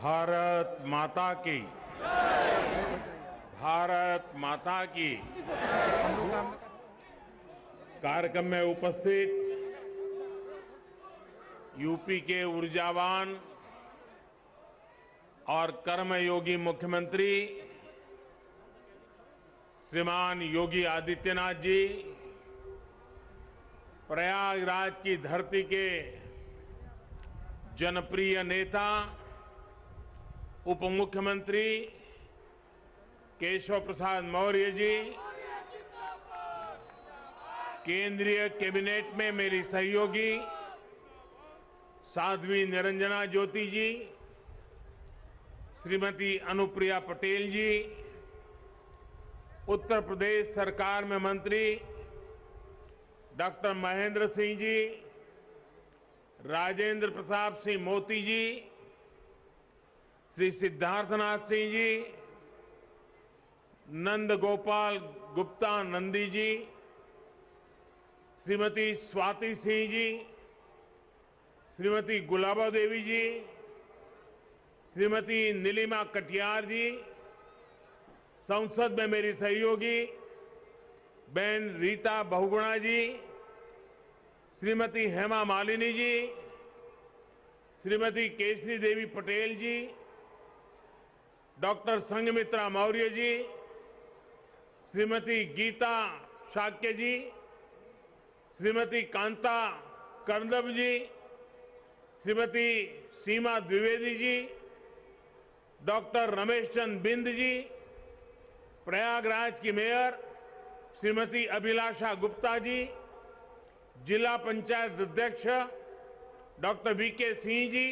भारत माता की। भारत माता की। कार्यक्रम में उपस्थित यूपी के ऊर्जावान और कर्मयोगी मुख्यमंत्री श्रीमान योगी आदित्यनाथ जी, प्रयागराज की धरती के जनप्रिय नेता उप मुख्यमंत्री केशव प्रसाद मौर्य जी, केंद्रीय कैबिनेट में मेरी सहयोगी साध्वी निरंजना ज्योति जी, श्रीमती अनुप्रिया पटेल जी, उत्तर प्रदेश सरकार में मंत्री डॉक्टर महेंद्र सिंह जी, राजेंद्र प्रताप सिंह मोती जी, श्री सिद्धार्थनाथ सिंह जी, नंद गोपाल गुप्ता नंदी जी, श्रीमती स्वाति सिंह जी, श्रीमती गुलाबा देवी जी, श्रीमती नीलिमा कटियार जी, संसद में मेरी सहयोगी बहन रीता बहुगुणा जी, श्रीमती हेमा मालिनी जी, श्रीमती केशरी देवी पटेल जी, डॉक्टर संघमित्रा मौर्य जी, श्रीमती गीता शाक्य जी, श्रीमती कांता कर्दम जी, श्रीमती सीमा द्विवेदी जी, डॉक्टर रमेश चंद बिंद जी, प्रयागराज की मेयर श्रीमती अभिलाषा गुप्ता जी, जिला पंचायत अध्यक्ष डॉक्टर वीके सिंह जी,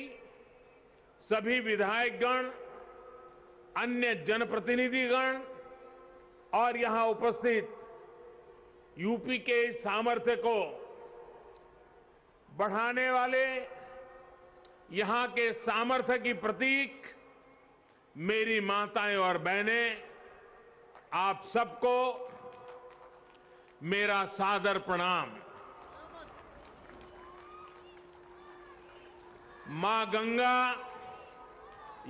सभी विधायकगण, अन्य जनप्रतिनिधिगण और यहां उपस्थित यूपी के सामर्थ्य को बढ़ाने वाले, यहां के सामर्थ्य की प्रतीक मेरी माताएं और बहनें, आप सबको मेरा सादर प्रणाम। मां गंगा,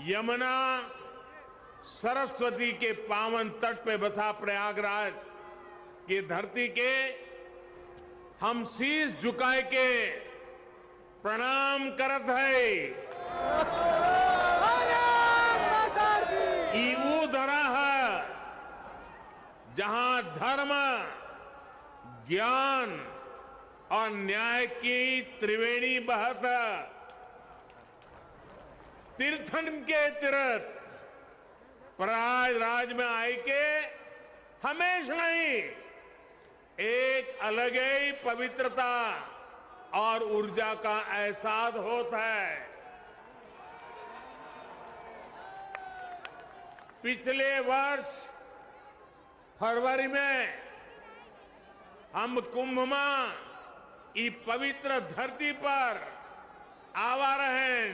यमुना, सरस्वती के पावन तट पे बसा प्रयागराज की धरती के हम शीश झुकाए के प्रणाम करत है। ई वो धरा है जहां धर्म, ज्ञान और न्याय की त्रिवेणी बहत, तीर्थन के तीर्थ प्रयागराज में आए के हमेशा ही एक अलग ही पवित्रता और ऊर्जा का एहसास होता है। पिछले वर्ष फरवरी में हम कुंभ में इस पवित्र धरती पर आवा रहे,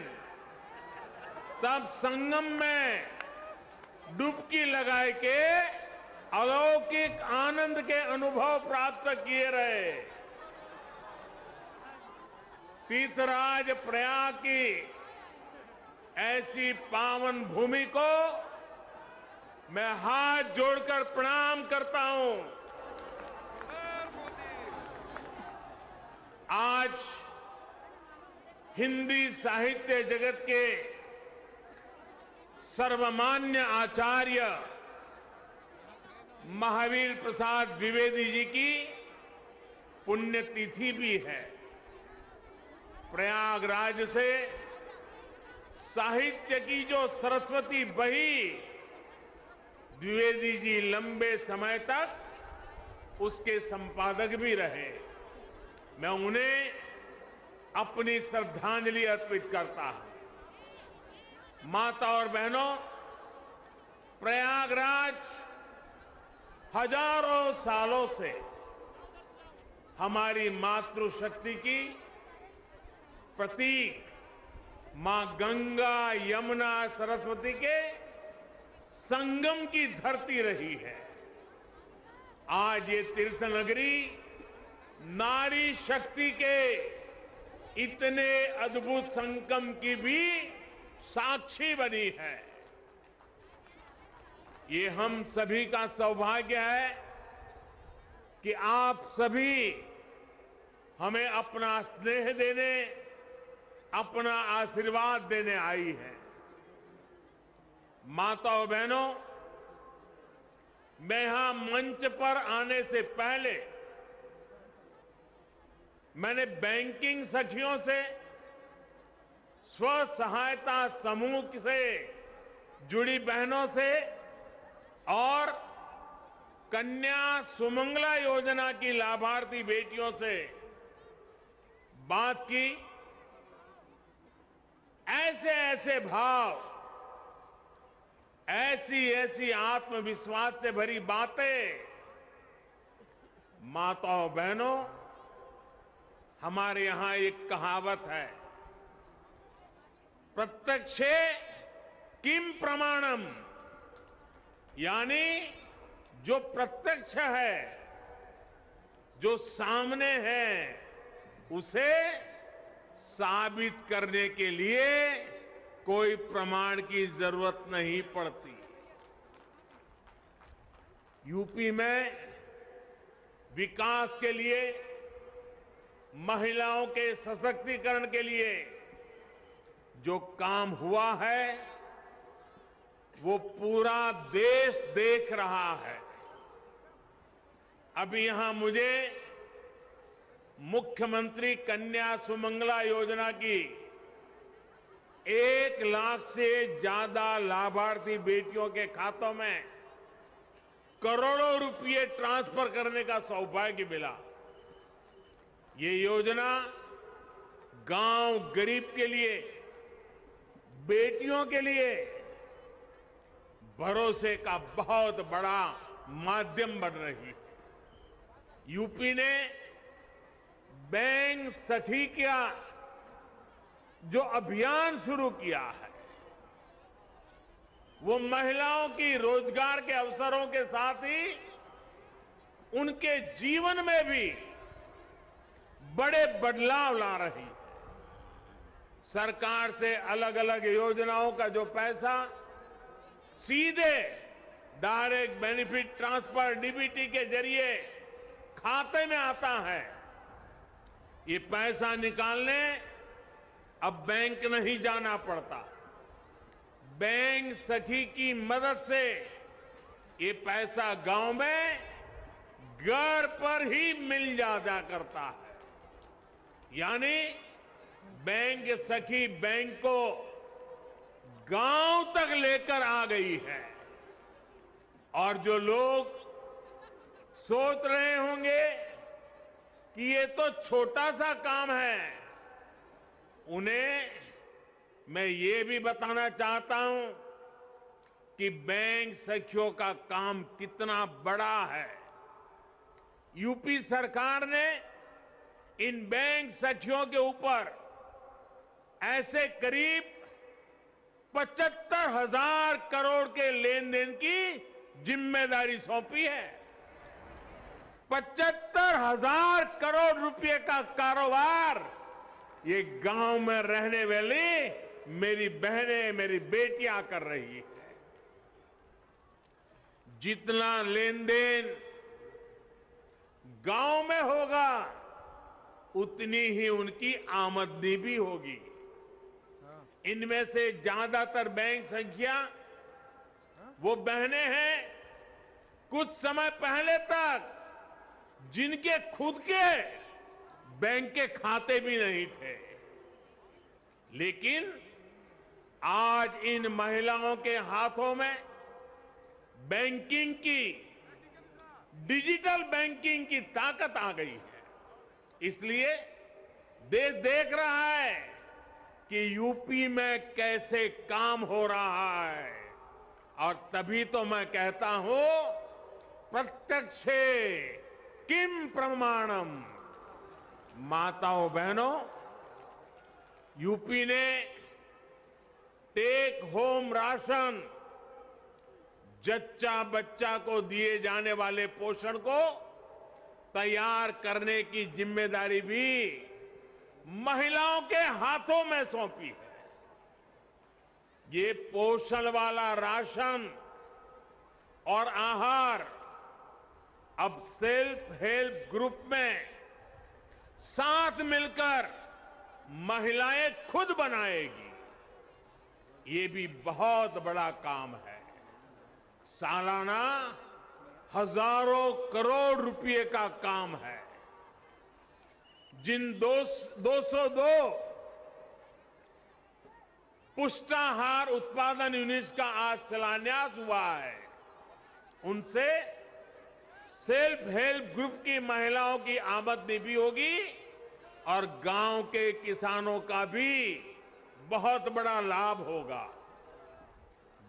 तब संगम में डुबकी लगाए के अलौकिक आनंद के अनुभव प्राप्त किए रहे। तीर्थराज प्रयाग की ऐसी पावन भूमि को मैं हाथ जोड़कर प्रणाम करता हूं। आज हिंदी साहित्य जगत के सर्वमान्य आचार्य महावीर प्रसाद द्विवेदी जी की पुण्यतिथि भी है। प्रयागराज से साहित्य की जो सरस्वती बही, द्विवेदी जी लंबे समय तक उसके संपादक भी रहे। मैं उन्हें अपनी श्रद्धांजलि अर्पित करता हूं। माता और बहनों, प्रयागराज हजारों सालों से हमारी मातृशक्ति की प्रतीक मां गंगा, यमुना, सरस्वती के संगम की धरती रही है। आज ये तीर्थ नगरी नारी शक्ति के इतने अद्भुत संगम की भी साक्षी बनी है। ये हम सभी का सौभाग्य है कि आप सभी हमें अपना स्नेह देने, अपना आशीर्वाद देने आई हैं। माताओं बहनों, मैं यहां मंच पर आने से पहले मैंने बैंकिंग सखियों से, स्व सहायता समूह से जुड़ी बहनों से और कन्या सुमंगला योजना की लाभार्थी बेटियों से बात की। ऐसे ऐसे भाव, ऐसी ऐसी आत्मविश्वास से भरी बातें, माताओं बहनों, हमारे यहां एक कहावत है, प्रत्यक्षे किम प्रमाणम, यानी जो प्रत्यक्ष है, जो सामने है, उसे साबित करने के लिए कोई प्रमाण की जरूरत नहीं पड़ती। यूपी में विकास के लिए, महिलाओं के सशक्तिकरण के लिए जो काम हुआ है, वो पूरा देश देख रहा है। अभी यहां मुझे मुख्यमंत्री कन्या सुमंगला योजना की 1 लाख से ज्यादा लाभार्थी बेटियों के खातों में करोड़ों रुपए ट्रांसफर करने का सौभाग्य मिला। ये योजना गांव गरीब के लिए, बेटियों के लिए भरोसे का बहुत बड़ा माध्यम बन रही है। यूपी ने बैंक सखी का जो अभियान शुरू किया है, वो महिलाओं की रोजगार के अवसरों के साथ ही उनके जीवन में भी बड़े बदलाव ला रही है। सरकार से अलग अलग योजनाओं का जो पैसा सीधे डायरेक्ट बेनिफिट ट्रांसफर डीबीटी के जरिए खाते में आता है, ये पैसा निकालने अब बैंक नहीं जाना पड़ता। बैंक सखी की मदद से ये पैसा गांव में घर पर ही मिल जा करता है। यानी बैंक सखी बैंक को गांव तक लेकर आ गई है। और जो लोग सोच रहे होंगे कि ये तो छोटा सा काम है, उन्हें मैं ये भी बताना चाहता हूं कि बैंक सखियों का काम कितना बड़ा है। यूपी सरकार ने इन बैंक सखियों के ऊपर ऐसे करीब 75,000 करोड़ के लेन देन की जिम्मेदारी सौंपी है। 75,000 करोड़ रुपए का कारोबार ये गांव में रहने वाली मेरी बहनें, मेरी बेटियां कर रही है। जितना लेन देन गांव में होगा, उतनी ही उनकी आमदनी भी होगी। इनमें से ज्यादातर बैंक संख्या वो बहनें हैं कुछ समय पहले तक जिनके खुद के बैंक के खाते भी नहीं थे, लेकिन आज इन महिलाओं के हाथों में बैंकिंग की, डिजिटल बैंकिंग की ताकत आ गई है। इसलिए देश देख रहा है कि यूपी में कैसे काम हो रहा है। और तभी तो मैं कहता हूं, प्रत्यक्षे किम प्रमाणम। माताओं बहनों, यूपी ने टेक होम राशन, जच्चा बच्चा को दिए जाने वाले पोषण को तैयार करने की जिम्मेदारी भी महिलाओं के हाथों में सौंपी है। ये पोषण वाला राशन और आहार अब सेल्फ हेल्प ग्रुप में साथ मिलकर महिलाएं खुद बनाएगी। ये भी बहुत बड़ा काम है। सालाना हजारों करोड़ रुपए का काम है। जिन 202 पुष्टाहार उत्पादन यूनिट्स का आज शिलान्यास हुआ है, उनसे सेल्फ हेल्प ग्रुप की महिलाओं की आमदनी भी होगी और गांव के किसानों का भी बहुत बड़ा लाभ होगा।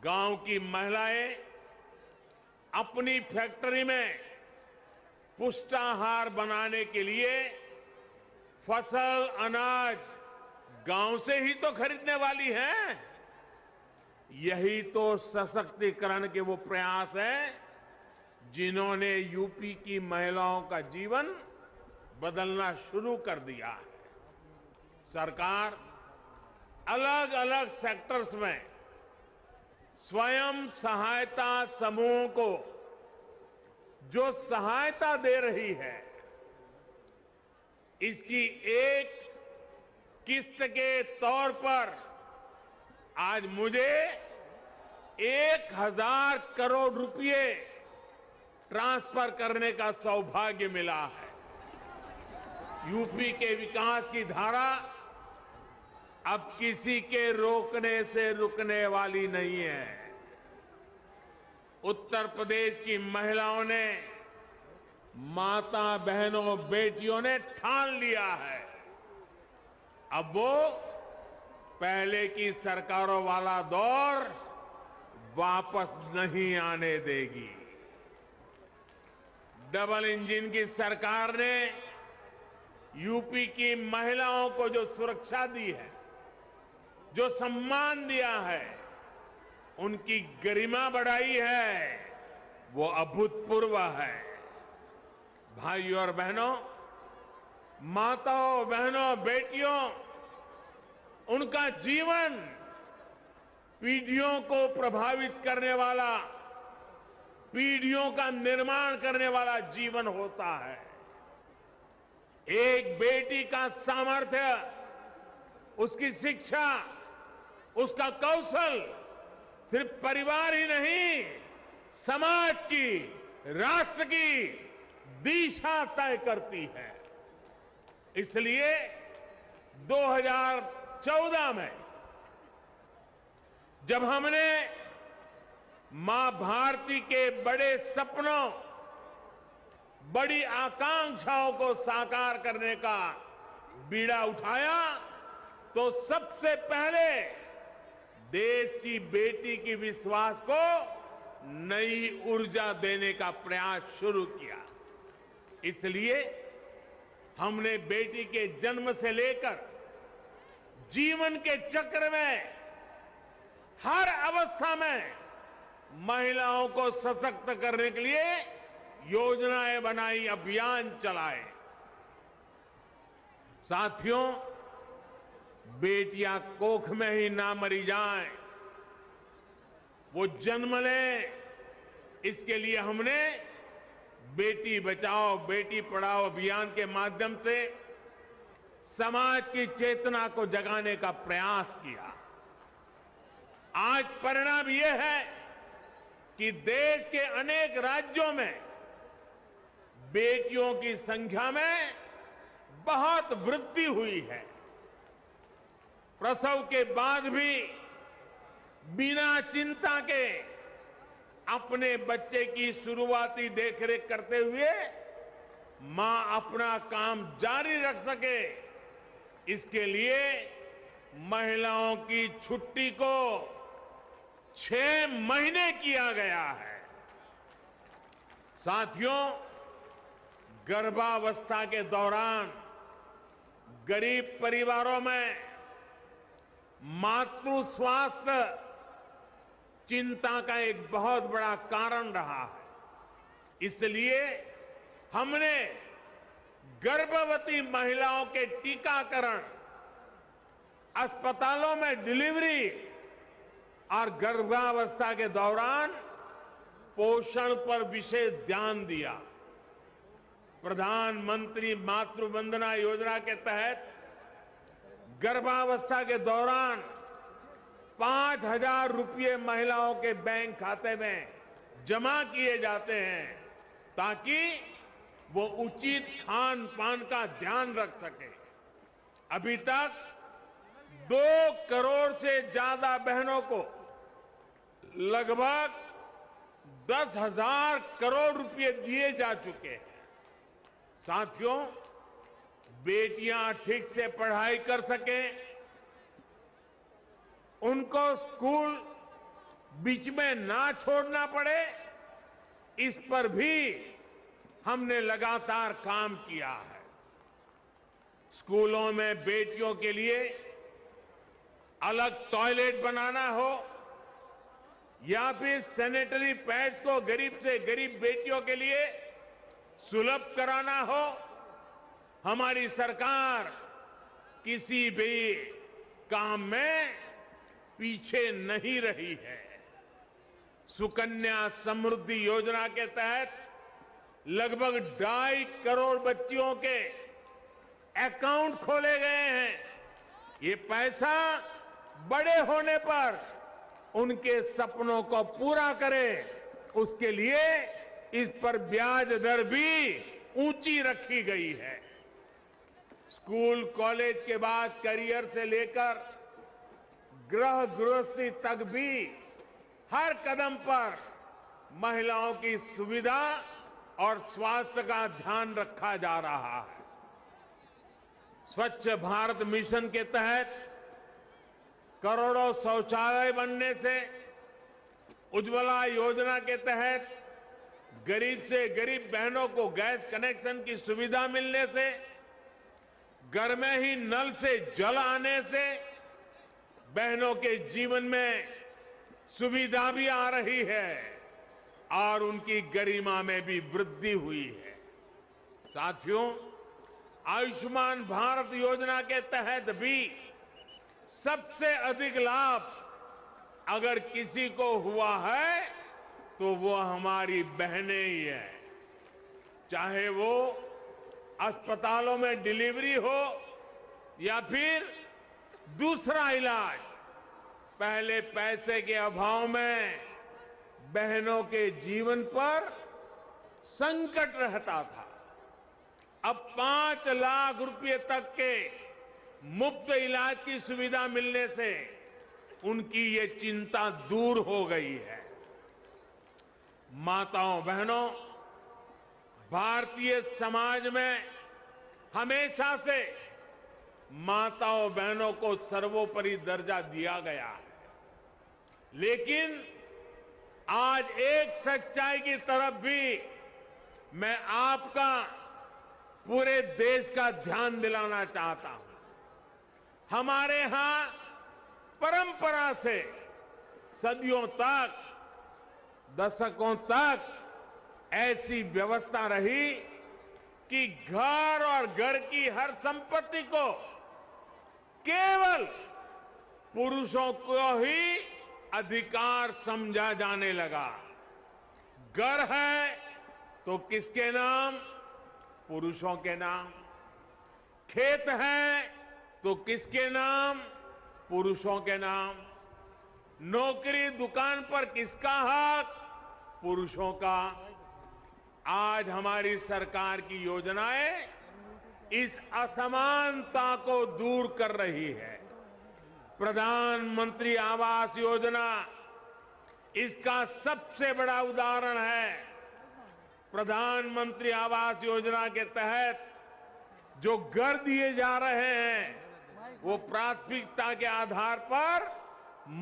गांव की महिलाएं अपनी फैक्ट्री में पुष्टाहार बनाने के लिए फसल, अनाज गांव से ही तो खरीदने वाली हैं। यही तो सशक्तिकरण के वो प्रयास हैं जिन्होंने यूपी की महिलाओं का जीवन बदलना शुरू कर दिया है। सरकार अलग अलग सेक्टर्स में स्वयं सहायता समूहों को जो सहायता दे रही है, इसकी एक किस्त के तौर पर आज मुझे 1000 करोड़ रुपए ट्रांसफर करने का सौभाग्य मिला है। यूपी के विकास की धारा अब किसी के रोकने से रुकने वाली नहीं है। उत्तर प्रदेश की महिलाओं ने, माता बहनों, बेटियों ने ठान लिया है, अब वो पहले की सरकारों वाला दौर वापस नहीं आने देगी। डबल इंजन की सरकार ने यूपी की महिलाओं को जो सुरक्षा दी है, जो सम्मान दिया है, उनकी गरिमा बढ़ाई है, वो अभूतपूर्व है। भाइयों और बहनों, माताओं, बहनों, बेटियों, उनका जीवन पीढ़ियों को प्रभावित करने वाला, पीढ़ियों का निर्माण करने वाला जीवन होता है। एक बेटी का सामर्थ्य, उसकी शिक्षा, उसका कौशल सिर्फ परिवार ही नहीं, समाज की, राष्ट्र की दिशा तय करती है। इसलिए 2014 में जब हमने मां भारती के बड़े सपनों, बड़ी आकांक्षाओं को साकार करने का बीड़ा उठाया, तो सबसे पहले देश की बेटी की विश्वास को नई ऊर्जा देने का प्रयास शुरू किया। इसलिए हमने बेटी के जन्म से लेकर जीवन के चक्र में हर अवस्था में महिलाओं को सशक्त करने के लिए योजनाएं बनाई, अभियान चलाए। साथियों, बेटियां कोख में ही ना मरी जाएं, वो जन्म लें, इसके लिए हमने बेटी बचाओ बेटी पढ़ाओ अभियान के माध्यम से समाज की चेतना को जगाने का प्रयास किया। आज परिणाम यह है कि देश के अनेक राज्यों में बेटियों की संख्या में बहुत वृद्धि हुई है। प्रसव के बाद भी बिना चिंता के अपने बच्चे की शुरुआती देखरेख करते हुए मां अपना काम जारी रख सके, इसके लिए महिलाओं की छुट्टी को 6 महीने किया गया है। साथियों, गर्भावस्था के दौरान गरीब परिवारों में मातृ स्वास्थ्य चिंता का एक बहुत बड़ा कारण रहा है। इसलिए हमने गर्भवती महिलाओं के टीकाकरण, अस्पतालों में डिलीवरी और गर्भावस्था के दौरान पोषण पर विशेष ध्यान दिया। प्रधानमंत्री मातृ वंदना योजना के तहत गर्भावस्था के दौरान 5,000 रुपये महिलाओं के बैंक खाते में जमा किए जाते हैं ताकि वो उचित खान पान का ध्यान रख सके। अभी तक 2 करोड़ से ज्यादा बहनों को लगभग 10,000 करोड़ रुपए दिए जा चुके हैं। साथियों, बेटियां ठीक से पढ़ाई कर सकें, उनको स्कूल बीच में ना छोड़ना पड़े, इस पर भी हमने लगातार काम किया है। स्कूलों में बेटियों के लिए अलग टॉयलेट बनाना हो या फिर सैनिटरी पैड्स को गरीब से गरीब बेटियों के लिए सुलभ कराना हो, हमारी सरकार किसी भी काम में पीछे नहीं रही है। सुकन्या समृद्धि योजना के तहत लगभग 2.5 करोड़ बच्चियों के अकाउंट खोले गए हैं। ये पैसा बड़े होने पर उनके सपनों को पूरा करे, उसके लिए इस पर ब्याज दर भी ऊंची रखी गई है। स्कूल कॉलेज के बाद करियर से लेकर गृहस्थी तक भी हर कदम पर महिलाओं की सुविधा और स्वास्थ्य का ध्यान रखा जा रहा है। स्वच्छ भारत मिशन के तहत करोड़ों शौचालय बनने से, उज्ज्वला योजना के तहत गरीब से गरीब बहनों को गैस कनेक्शन की सुविधा मिलने से, घर में ही नल से जल आने से बहनों के जीवन में सुविधा भी आ रही है और उनकी गरिमा में भी वृद्धि हुई है। साथियों, आयुष्मान भारत योजना के तहत भी सबसे अधिक लाभ अगर किसी को हुआ है तो वो हमारी बहनें ही हैं। चाहे वो अस्पतालों में डिलीवरी हो या फिर दूसरा इलाज, पहले पैसे के अभाव में बहनों के जीवन पर संकट रहता था। अब 5 लाख रुपए तक के मुफ्त इलाज की सुविधा मिलने से उनकी ये चिंता दूर हो गई है। माताओं बहनों, भारतीय समाज में हमेशा से माताओं बहनों को सर्वोपरि दर्जा दिया गया है, लेकिन आज एक सच्चाई की तरफ भी मैं आपका, पूरे देश का ध्यान दिलाना चाहता हूं। हमारे यहां परंपरा से सदियों तक, दशकों तक ऐसी व्यवस्था रही कि घर और घर की हर संपत्ति को केवल पुरुषों को ही अधिकार समझा जाने लगा। घर है तो किसके नाम? पुरुषों के नाम। खेत है तो किसके नाम? पुरुषों के नाम। नौकरी दुकान पर किसका हक? पुरुषों का। आज हमारी सरकार की योजनाएं इस असमानता को दूर कर रही है। प्रधानमंत्री आवास योजना इसका सबसे बड़ा उदाहरण है। प्रधानमंत्री आवास योजना के तहत जो घर दिए जा रहे हैं वो प्राथमिकता के आधार पर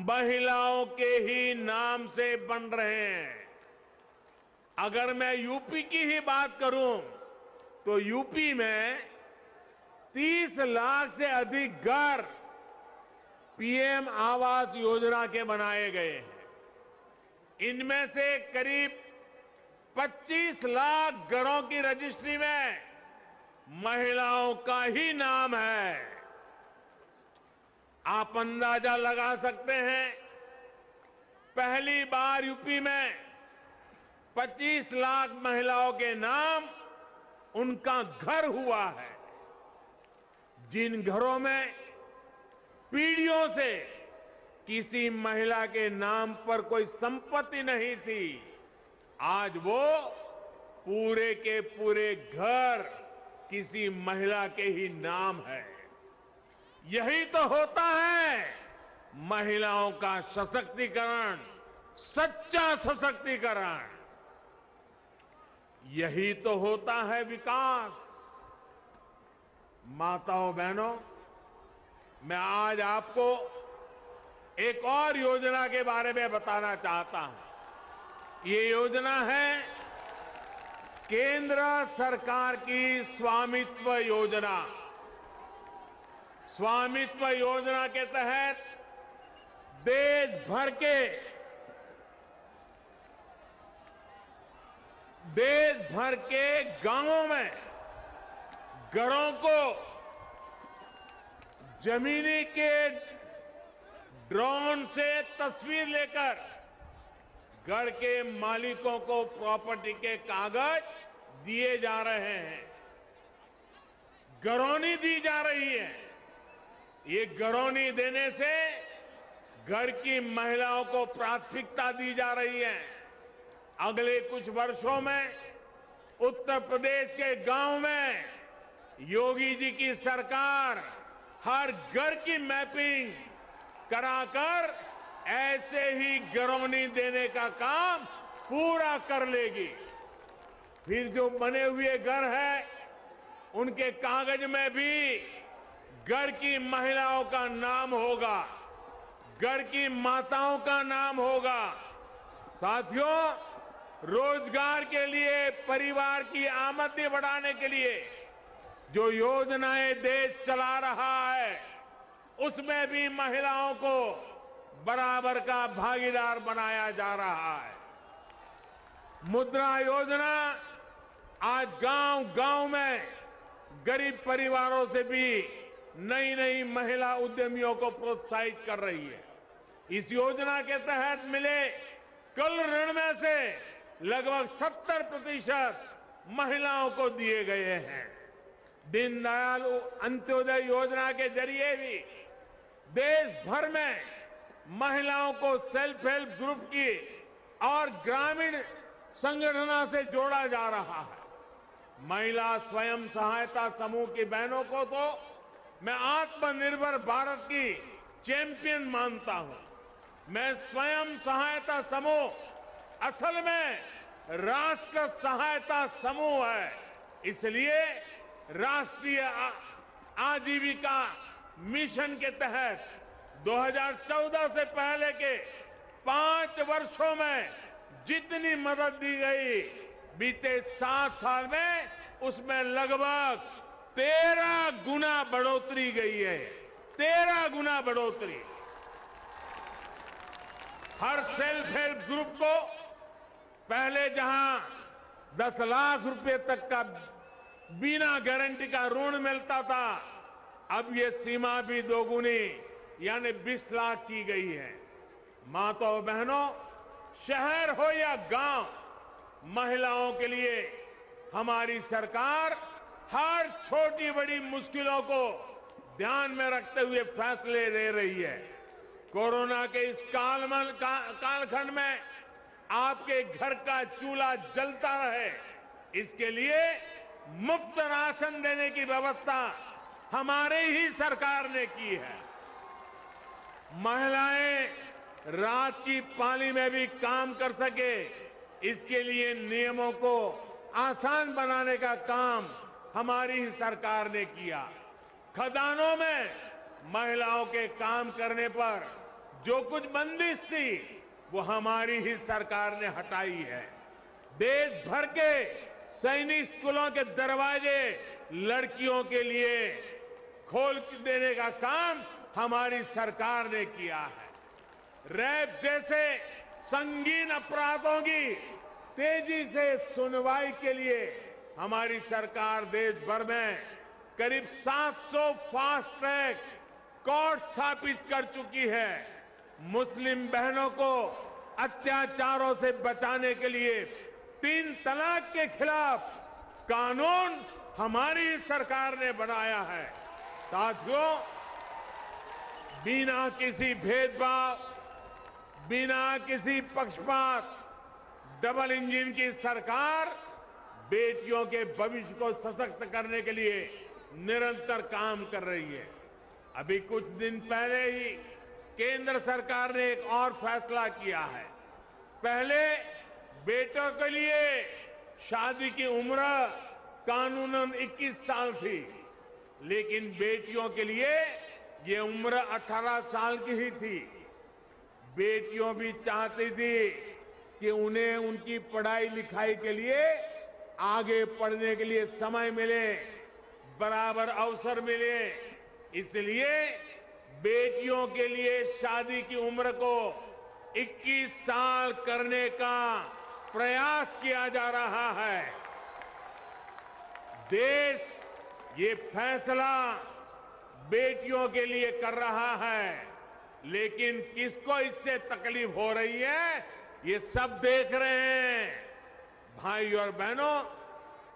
महिलाओं के ही नाम से बन रहे हैं। अगर मैं यूपी की ही बात करूं तो यूपी में 30 लाख से अधिक घर पीएम आवास योजना के बनाए गए हैं। इनमें से करीब 25 लाख घरों की रजिस्ट्री में महिलाओं का ही नाम है। आप अंदाजा लगा सकते हैं पहली बार यूपी में 25 लाख महिलाओं के नाम उनका घर हुआ है। जिन घरों में पीढ़ियों से किसी महिला के नाम पर कोई संपत्ति नहीं थी, आज वो पूरे के पूरे घर किसी महिला के ही नाम है। यही तो होता है महिलाओं का सशक्तिकरण, सच्चा सशक्तिकरण। यही तो होता है विकास। माताओं बहनों, मैं आज आपको एक और योजना के बारे में बताना चाहता हूं। ये योजना है केंद्र सरकार की स्वामित्व योजना। स्वामित्व योजना के तहत देश भर के गांवों में घरों को जमीनी के ड्रोन से तस्वीर लेकर घर के मालिकों को प्रॉपर्टी के कागज दिए जा रहे हैं। घरौनी दी जा रही है। ये घरौनी देने से घर की महिलाओं को प्राथमिकता दी जा रही है। अगले कुछ वर्षों में उत्तर प्रदेश के गांव में योगी जी की सरकार हर घर की मैपिंग कराकर ऐसे ही घरौनी देने का काम पूरा कर लेगी। फिर जो बने हुए घर है उनके कागज में भी घर की महिलाओं का नाम होगा, घर की माताओं का नाम होगा। साथियों, रोजगार के लिए, परिवार की आमदनी बढ़ाने के लिए जो योजनाएं देश चला रहा है उसमें भी महिलाओं को बराबर का भागीदार बनाया जा रहा है। मुद्रा योजना आज गांव-गांव में गरीब परिवारों से भी नई महिला उद्यमियों को प्रोत्साहित कर रही है। इस योजना के तहत मिले कुल ऋण में से लगभग 70% महिलाओं को दिए गए हैं। दीनदयाल अंत्योदय योजना के जरिए भी देश भर में महिलाओं को सेल्फ हेल्प ग्रुप की और ग्रामीण संगठनों से जोड़ा जा रहा है। महिला स्वयं सहायता समूह की बहनों को तो मैं आत्मनिर्भर भारत की चैंपियन मानता हूं। मैं स्वयं सहायता समूह असल में राष्ट्र सहायता समूह है। इसलिए राष्ट्रीय आजीविका मिशन के तहत 2014 से पहले के 5 वर्षों में जितनी मदद दी गई, बीते 7 साल में उसमें लगभग 13 गुना बढ़ोतरी गई है। 13 गुना बढ़ोतरी। हर सेल्फ हेल्प ग्रुप को पहले जहां 10 लाख रुपए तक का बिना गारंटी का ऋण मिलता था, अब ये सीमा भी दोगुनी यानी 20 लाख की गई है। माताओं बहनों, शहर हो या गांव, महिलाओं के लिए हमारी सरकार हर छोटी बड़ी मुश्किलों को ध्यान में रखते हुए फैसले ले रही है। कोरोना के इस कालखंड में आपके घर का चूल्हा जलता रहे, इसके लिए मुफ्त राशन देने की व्यवस्था हमारे ही सरकार ने की है। महिलाएं रात की पाली में भी काम कर सके, इसके लिए नियमों को आसान बनाने का काम हमारी ही सरकार ने किया। खदानों में महिलाओं के काम करने पर जो कुछ बंदिश थी वो हमारी ही सरकार ने हटाई है। देश भर के सैनिक स्कूलों के दरवाजे लड़कियों के लिए खोल देने का काम हमारी सरकार ने किया है। रेप जैसे संगीन अपराधों की तेजी से सुनवाई के लिए हमारी सरकार देश भर में करीब 700 फास्ट ट्रैक कोर्ट स्थापित कर चुकी है। मुस्लिम बहनों को अत्याचारों से बचाने के लिए 3 तलाक के खिलाफ कानून हमारी सरकार ने बनाया है। साथियों, बिना किसी भेदभाव, बिना किसी पक्षपात, डबल इंजन की सरकार बेटियों के भविष्य को सशक्त करने के लिए निरंतर काम कर रही है। अभी कुछ दिन पहले ही केंद्र सरकार ने एक और फैसला किया है। पहले बेटों के लिए शादी की उम्र कानूनन 21 साल थी, लेकिन बेटियों के लिए ये उम्र 18 साल की ही थी। बेटियों भी चाहती थी कि उन्हें उनकी पढ़ाई लिखाई के लिए, आगे पढ़ने के लिए समय मिले, बराबर अवसर मिले। इसलिए बेटियों के लिए शादी की उम्र को 21 साल करने का प्रयास किया जा रहा है। देश ये फैसला बेटियों के लिए कर रहा है, लेकिन किसको इससे तकलीफ हो रही है, ये सब देख रहे हैं। भाई और बहनों,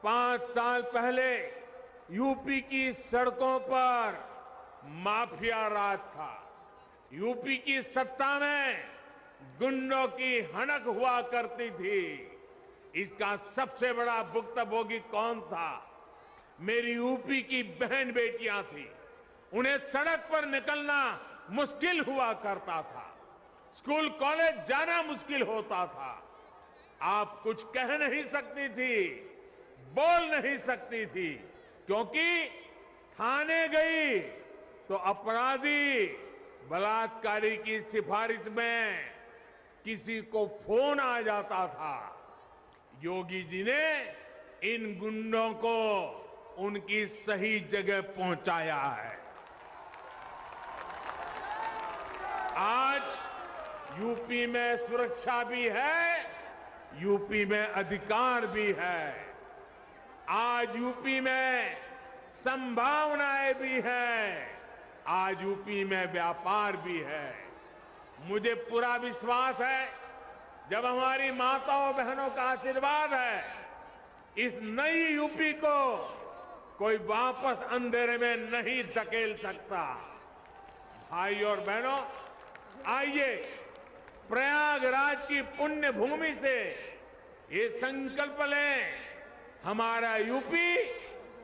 5 साल पहले यूपी की सड़कों पर माफिया राज था। यूपी की सत्ता में गुंडों की हनक हुआ करती थी। इसका सबसे बड़ा भुक्तभोगी कौन था? मेरी यूपी की बहन बेटियां थी। उन्हें सड़क पर निकलना मुश्किल हुआ करता था, स्कूल कॉलेज जाना मुश्किल होता था। आप कुछ कह नहीं सकती थी, बोल नहीं सकती थी, क्योंकि थाने गई तो अपराधी बलात्कारी की सिफारिश में किसी को फोन आ जाता था। योगी जी ने इन गुंडों को उनकी सही जगह पहुंचाया है। आज यूपी में सुरक्षा भी है, यूपी में अधिकार भी है। आज यूपी में संभावनाएं भी हैं, आज यूपी में व्यापार भी है। मुझे पूरा विश्वास है, जब हमारी माताओं बहनों का आशीर्वाद है, इस नई यूपी को कोई वापस अंधेरे में नहीं धकेल सकता। भाई और बहनों, आइए प्रयागराज की पुण्य भूमि से ये संकल्प लें, हमारा यूपी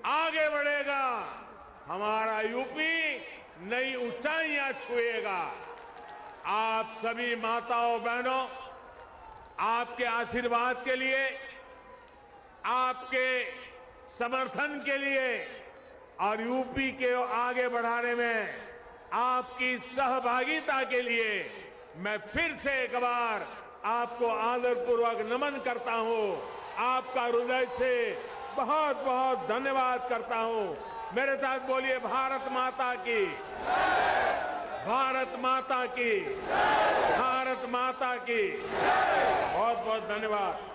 आगे बढ़ेगा, हमारा यूपी नई ऊंचाइयां छुएगा। आप सभी माताओं बहनों, आपके आशीर्वाद के लिए, आपके समर्थन के लिए और यूपी के आगे बढ़ाने में आपकी सहभागिता के लिए मैं फिर से एक बार आपको आदरपूर्वक नमन करता हूं। आपका हृदय से बहुत बहुत धन्यवाद करता हूं। मेरे साथ बोलिए, भारत माता की, भारत माता की, भारत माता की। बहुत बहुत धन्यवाद।